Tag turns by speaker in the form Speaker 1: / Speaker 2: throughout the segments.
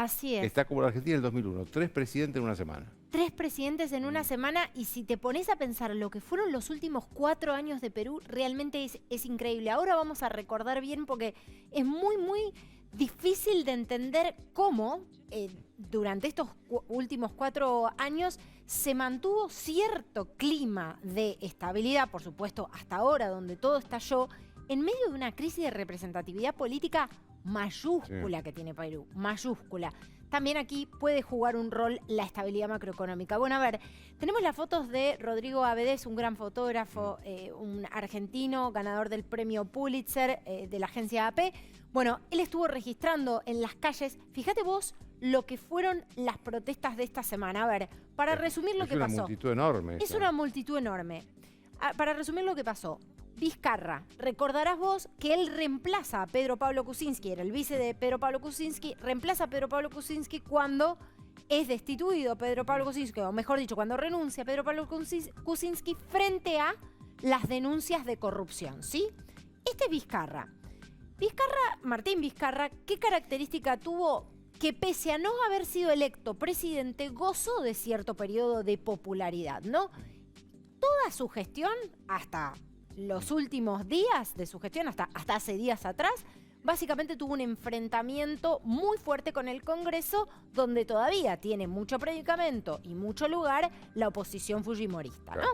Speaker 1: Así es.
Speaker 2: Está como la Argentina del 2001, 3 presidentes en una semana.
Speaker 1: 3 presidentes en una semana, y si te pones a pensar lo que fueron los últimos 4 años de Perú, realmente es increíble. Ahora vamos a recordar bien porque es muy difícil de entender cómo durante estos últimos 4 años se mantuvo cierto clima de estabilidad, por supuesto, hasta ahora, donde todo estalló, en medio de una crisis de representatividad política mayúscula que tiene Perú, mayúscula. También aquí puede jugar un rol la estabilidad macroeconómica. Bueno, a ver, tenemos las fotos de Rodrigo Avedez, un gran fotógrafo, un argentino, ganador del premio Pulitzer de la agencia AP. Bueno, él estuvo registrando en las calles, fíjate vos lo que fueron las protestas de esta semana. A ver, para resumir lo que pasó.
Speaker 2: Es una multitud enorme.
Speaker 1: Es una multitud enorme. Para resumir lo que pasó. Vizcarra, recordarás vos que él reemplaza a Pedro Pablo Kuczynski, era el vice de Pedro Pablo Kuczynski, reemplaza a Pedro Pablo Kuczynski cuando es destituido Pedro Pablo Kuczynski, o mejor dicho, cuando renuncia Pedro Pablo Kuczynski frente a las denuncias de corrupción, ¿sí? Este es Vizcarra. Martín Vizcarra, ¿qué característica tuvo? Que pese a no haber sido electo presidente, gozó de cierto periodo de popularidad, ¿no? Toda su gestión, hasta los últimos días de su gestión, hasta hace días atrás, básicamente tuvo un enfrentamiento muy fuerte con el Congreso, donde todavía tiene mucho predicamento y mucho lugar la oposición fujimorista, ¿no?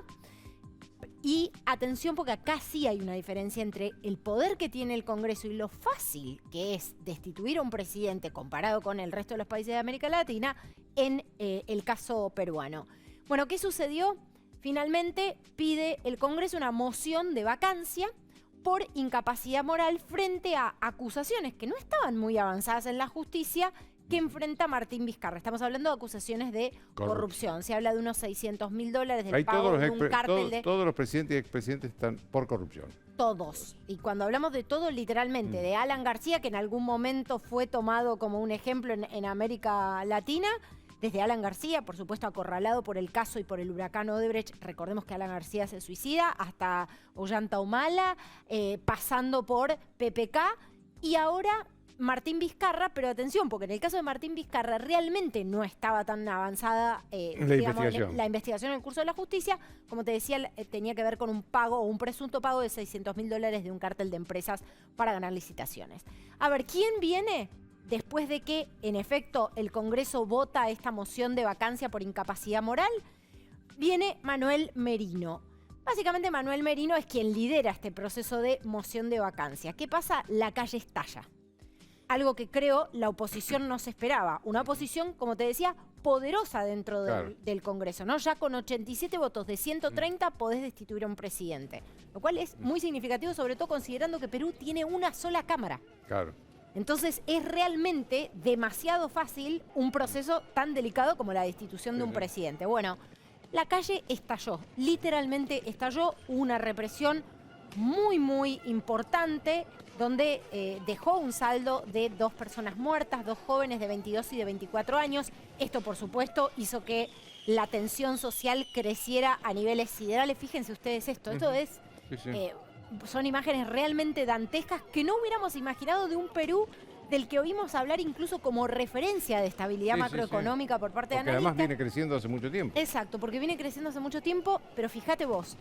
Speaker 1: Y atención, porque acá sí hay una diferencia entre el poder que tiene el Congreso y lo fácil que es destituir a un presidente comparado con el resto de los países de América Latina en el caso peruano. Bueno, ¿qué sucedió? Finalmente pide el Congreso una moción de vacancia por incapacidad moral frente a acusaciones que no estaban muy avanzadas en la justicia que enfrenta Martín Vizcarra. Estamos hablando de acusaciones de corrupción. Se habla de unos $600.000 del pago de un cártel de...
Speaker 2: Todos los presidentes y expresidentes están por corrupción.
Speaker 1: Todos. Y cuando hablamos de todo, literalmente, de Alan García, que en algún momento fue tomado como un ejemplo en América Latina, desde Alan García, por supuesto acorralado por el caso y por el huracán Odebrecht, recordemos que Alan García se suicida, hasta Ollanta Humala, pasando por PPK, y ahora Martín Vizcarra, pero atención, porque en el caso de Martín Vizcarra realmente no estaba tan avanzada la investigación en el curso de la justicia. Como te decía, tenía que ver con un pago o un presunto pago de $600.000 de un cártel de empresas para ganar licitaciones. A ver, ¿quién viene? Después de que, en efecto, el Congreso vota esta moción de vacancia por incapacidad moral, viene Manuel Merino. Básicamente, Manuel Merino es quien lidera este proceso de moción de vacancia. ¿Qué pasa? La calle estalla. Algo que creo la oposición no se esperaba. Una oposición, como te decía, poderosa dentro del Congreso, ¿no? Ya con 87 votos de 130 podés destituir a un presidente. Lo cual es muy significativo, sobre todo considerando que Perú tiene una sola cámara.
Speaker 2: Claro.
Speaker 1: Entonces es realmente demasiado fácil un proceso tan delicado como la destitución de un presidente. Bueno, la calle estalló, literalmente estalló, una represión muy importante, donde dejó un saldo de 2 personas muertas, 2 jóvenes de 22 y de 24 años. Esto, por supuesto, hizo que la tensión social creciera a niveles siderales. Fíjense ustedes esto es... son imágenes realmente dantescas que no hubiéramos imaginado de un Perú del que oímos hablar incluso como referencia de estabilidad macroeconómica por parte de analistas.
Speaker 2: Además viene creciendo hace mucho tiempo.
Speaker 1: Exacto, porque viene creciendo hace mucho tiempo, pero fíjate vos,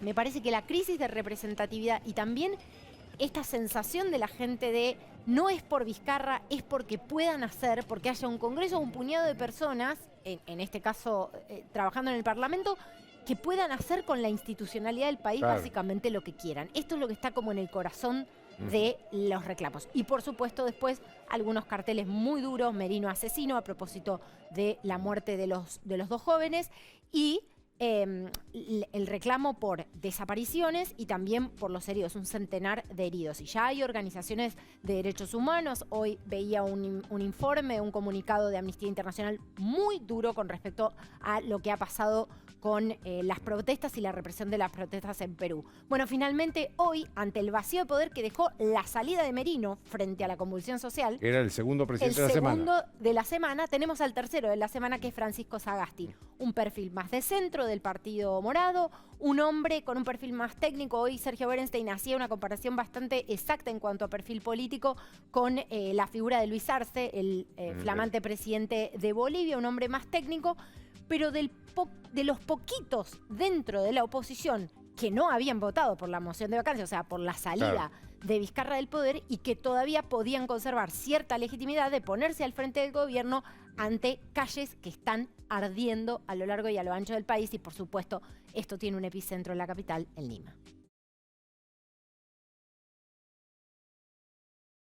Speaker 1: me parece que la crisis de representatividad y también esta sensación de la gente de no es por Vizcarra, es porque puedan hacer, porque haya un Congreso o un puñado de personas, en este caso trabajando en el Parlamento, que puedan hacer con la institucionalidad del país básicamente lo que quieran. Esto es lo que está como en el corazón de los reclamos. Y por supuesto después algunos carteles muy duros, Merino asesino, a propósito de la muerte de los 2 jóvenes, y el reclamo por desapariciones y también por los heridos, un centenar de heridos. Y ya hay organizaciones de derechos humanos. Hoy veía un informe, un comunicado de Amnistía Internacional muy duro con respecto a lo que ha pasado con las protestas y la represión de las protestas en Perú. Bueno, finalmente hoy, ante el vacío de poder que dejó la salida de Merino frente a la convulsión social,
Speaker 2: era el segundo presidente de la semana.
Speaker 1: El segundo de la semana, tenemos al tercero de la semana, que es Francisco Sagasti. Un perfil más de centro, dentro del Partido Morado, un hombre con un perfil más técnico. Hoy Sergio Berenstein hacía una comparación bastante exacta en cuanto a perfil político con la figura de Luis Arce, el flamante presidente de Bolivia, un hombre más técnico, pero de los poquitos dentro de la oposición que no habían votado por la moción de vacancia, o sea, por la salida de Vizcarra del poder, y que todavía podían conservar cierta legitimidad de ponerse al frente del gobierno ante calles que están ardiendo a lo largo y a lo ancho del país, y por supuesto esto tiene un epicentro en la capital, en Lima.